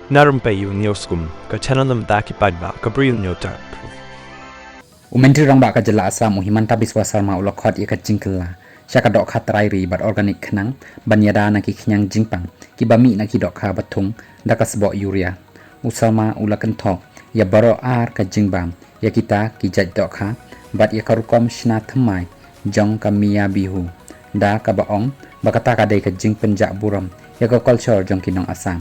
Narum payu nioskum ka chananam daki padba ka briu nyotar. Umentri rong ba ka jela asam uhiman tabis wasarma ulokot ia ka jingkela. Syaka dok khatrai ri bat organik khnang banyada na ki khnyang jingpang ki bami na ki dok kha bathung dakas bo urea. Usama ulakan thok ya baro ar ka jingbam ya kita ki jaj dok kha bat ya karukom shna thamai jong ka mia bihu da ka baong bakata ka dei ka jing penjak buram ya ka culture jong kinong asam.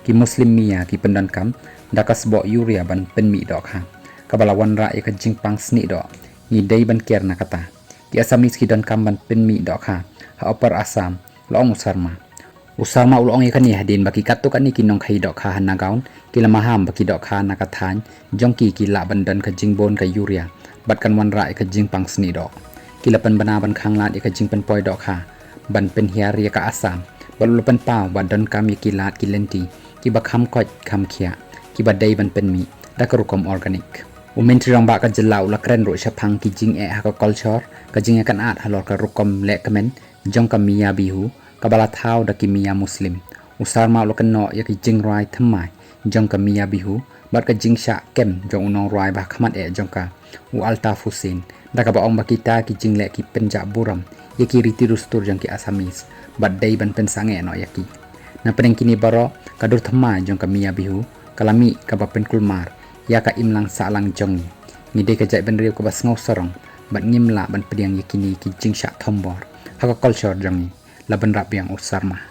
Ki muslim mia ki pendan kam dakas bo urea ban penmi dok ha kabalawan ra ya ka jingpang sni dok ni dei ban kier na kata ki asamis ki dan kam ban penmi dok ha opar asam long usarma ulong ya kan ya hadin baki katu kan ni kinong khai dok ha hanagaun ki lamaham baki dok ha na kathan jong ki la ban dan ka jingbon ka urea bat kan wan ra ya ka jingpang sni dok ki lapan bana ban khang lat ya ka jingpen poi dok ha ban pen hiar ya ka asam balu lapan pau ban dan kam ya ki lat ki lenti ki bakham koj kham khia ki badai ban penmi da karukom organik umentri rong ba ka jelau la kren ro shapang ki jing e ha ka culture ka jing kan at halor ka rukom le kamen jong ka mia bihu ka bala thau da ki mia muslim usar ma lo kan no ya ki jing rai thamai jong ka mia bihu bat ka jing sha kem jong unong rai ba khamat e jong ka u alta fusin da ka ba ong ba kita ki jing le ki penja buram ya ki riti rustur jong ki asamis bat dei ban pen sange no ya ki na peneng kini baro kadur thamai jong ka mia bihu kalami ka ba pen kulmar ya ka imlang salang jong ni de ka jai ban riu ka bas ngau sorong bat ngimla ban pediang yakini ki jing sha thombor ha ka culture jong ni laban rap yang usarma